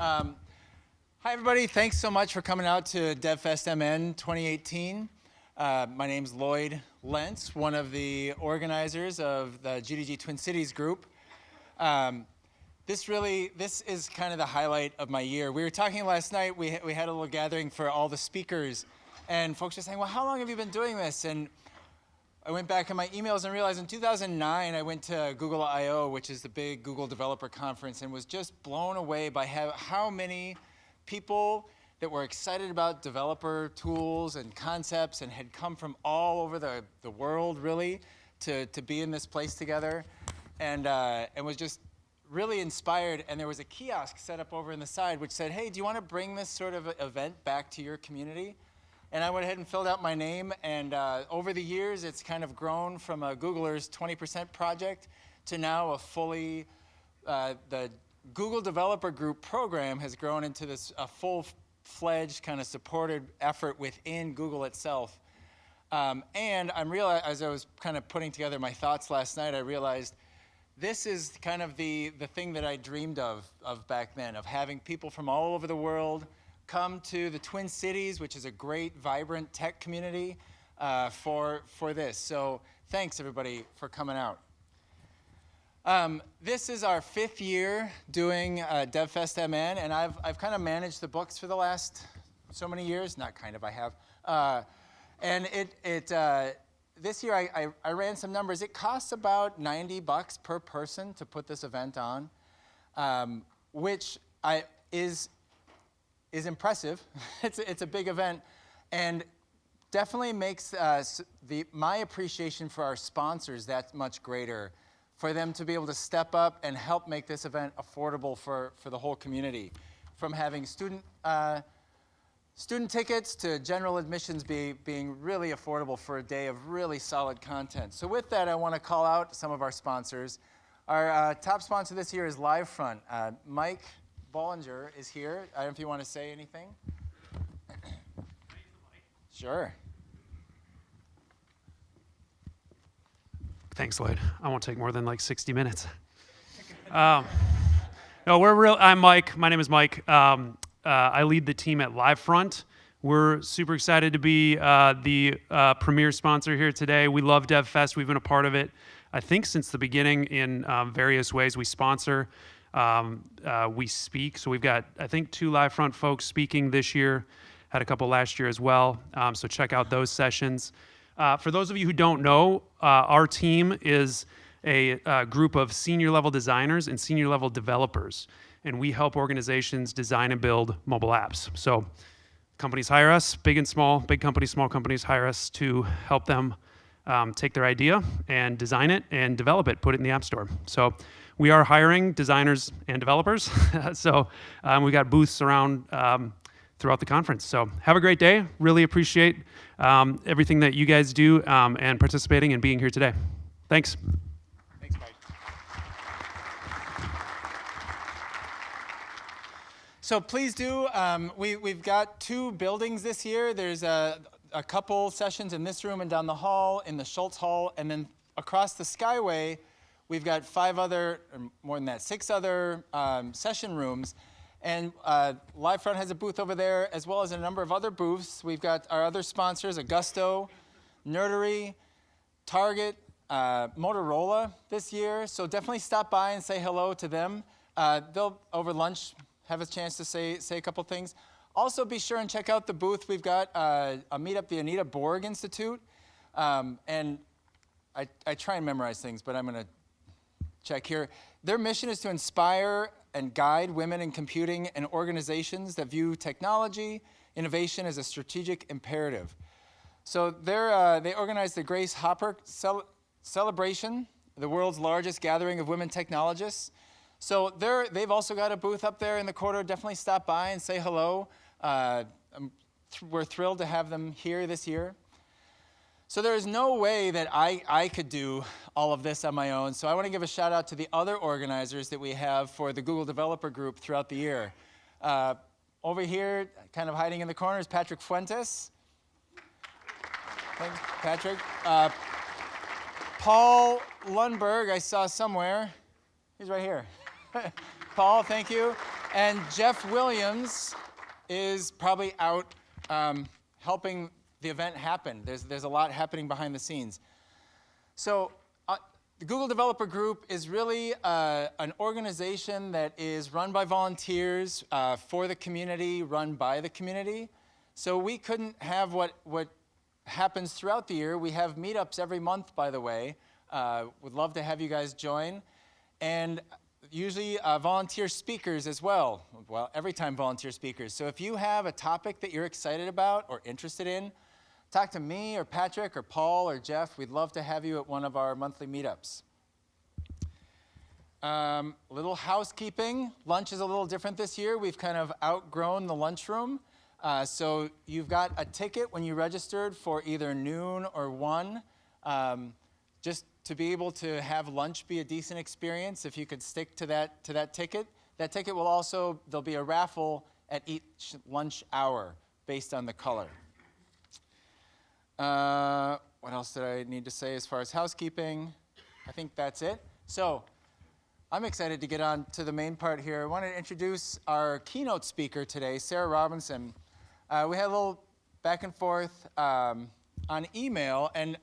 Hi, everybody. Thanks so much for coming out to DevFestMN 2018. My name's Lloyd Lentz, one of the organizers of the GDG Twin Cities group. This is kind of the highlight of my year. We were talking last night, we had a little gathering for all the speakers, and folks were saying, well, how long have you been doing this? And I went back in my emails and realized in 2009, I went to Google I/O, which is the big Google developer conference, and was just blown away by how many people that were excited about developer tools and concepts and had come from all over the world, really, to be in this place together, and was just really inspired. And there was a kiosk set up over in the side which said, hey, do you want to bring this sort of event back to your community? And I went ahead and filled out my name, and over the years, it's kind of grown from a Googler's 20% project to now a fully, the Google Developer Group program has grown into a full-fledged kind of supported effort within Google itself. And as I was kind of putting together my thoughts last night, I realized this is kind of the thing that I dreamed of back then, of having people from all over the world come to the Twin Cities, which is a great, vibrant tech community for this. So thanks, everybody, for coming out. This is our 5th year doing DevFestMN, and I've kind of managed the books for the last so many years. Not kind of, I have. And this year I ran some numbers. It costs about $90 per person to put this event on, which is impressive. It's a big event, and definitely makes my appreciation for our sponsors that much greater, for them to be able to step up and help make this event affordable for the whole community, from having student tickets to general admissions being really affordable for a day of really solid content. So with that, I want to call out some of our sponsors. Our top sponsor this year is Livefront. Mike Bollinger is here. I don't know if you want to say anything. Sure. Thanks, Lloyd. I won't take more than like 60 minutes. No, I'm Mike. My name is Mike. I lead the team at Livefront. We're super excited to be the premier sponsor here today. We love DevFest. We've been a part of it, I think, since the beginning in various ways. We sponsor. We speak, so we've got, I think, 2 Livefront folks speaking this year, had a couple last year as well, so check out those sessions. For those of you who don't know, our team is a group of senior level designers and senior level developers, and we help organizations design and build mobile apps. So companies hire us, big and small, big companies, small companies hire us to help them take their idea and design it and develop it, put it in the App Store. So we are hiring designers and developers. So we got booths around throughout the conference. So have a great day. Really appreciate everything that you guys do and participating and being here today. Thanks. Thanks, Mike. So please do. We've got 2 buildings this year. There's a couple sessions in this room and down the hall, in the Schultz Hall, and then across the Skyway, we've got 5 other, or more than that, 6 other session rooms. And Livefront has a booth over there, as well as a number of other booths. We've got our other sponsors, Augusto, Nerdery, Target, Motorola this year. So definitely stop by and say hello to them. They'll, over lunch, have a chance to say a couple things. Also, be sure and check out the booth. We've got a meetup, the Anita Borg Institute. And I try and memorize things, but I'm going to check here. Their mission is to inspire and guide women in computing and organizations that view technology, innovation as a strategic imperative. So they organized the Grace Hopper Celebration, the world's largest gathering of women technologists. So they've also got a booth up there in the corridor. Definitely stop by and say hello. We're thrilled to have them here this year. So there is no way that I could do all of this on my own. So I want to give a shout out to the other organizers that we have for the Google Developer Group throughout the year. Over here, kind of hiding in the corner, is Patrick Fuentes. Thanks, Patrick. Paul Lundberg, I saw somewhere. He's right here. Paul, thank you. And Jeff Williams is probably out helping the event happen. There's a lot happening behind the scenes. So the Google Developer Group is really an organization that is run by volunteers for the community, run by the community. So we couldn't have what happens throughout the year. We have meetups every month, by the way. Would love to have you guys join. And usually volunteer speakers as well. Well, every time volunteer speakers. So if you have a topic that you're excited about or interested in, talk to me or Patrick or Paul or Jeff. We'd love to have you at one of our monthly meetups. Little housekeeping. Lunch is a little different this year. We've kind of outgrown the lunchroom. So you've got a ticket when you registered for either noon or 1. Just to be able to have lunch be a decent experience, if you could stick to that ticket. That ticket will also, there'll be a raffle at each lunch hour based on the color. What else did I need to say as far as housekeeping? I think that's it. So I'm excited to get on to the main part here. I want to introduce our keynote speaker today, Sarah Robinson. We had a little back and forth on email, and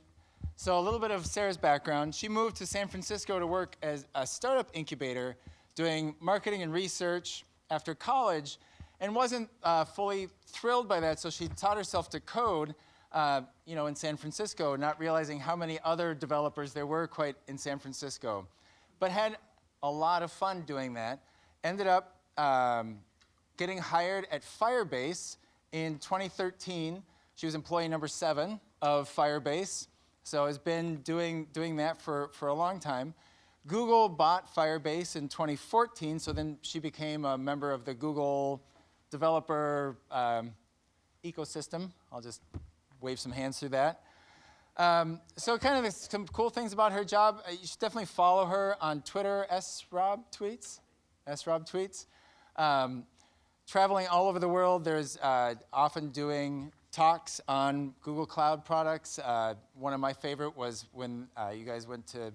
so a little bit of Sarah's background. She moved to San Francisco to work as a startup incubator doing marketing and research after college, and wasn't fully thrilled by that, so she taught herself to code in San Francisco, not realizing how many other developers there were quite in San Francisco, but had a lot of fun doing that. Ended up getting hired at Firebase in 2013. She was employee number 7 of Firebase, so has been doing that for a long time. Google bought Firebase in 2014, so then she became a member of the Google developer ecosystem. I'll just wave some hands through that. So kind of some cool things about her job. You should definitely follow her on Twitter, srobtweets. Traveling all over the world. There's often doing talks on Google Cloud products. One of my favorite was when you guys went to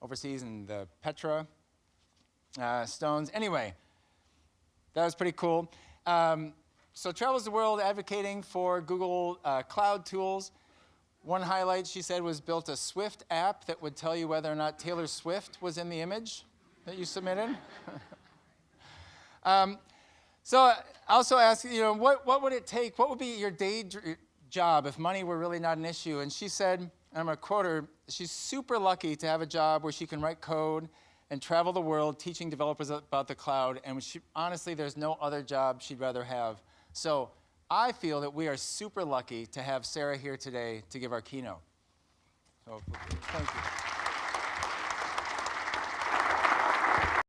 overseas in the Petra stones. Anyway, that was pretty cool. So travels the world advocating for Google Cloud tools. One highlight, she said, was built a Swift app that would tell you whether or not Taylor Swift was in the image that you submitted. So I also asked, what would it take? What would be your day job if money were really not an issue? And she said, and I'm going to quote her, she's super lucky to have a job where she can write code and travel the world teaching developers about the cloud. And honestly, there's no other job she'd rather have. So I feel that we are super lucky to have Sarah here today to give our keynote. So thank you.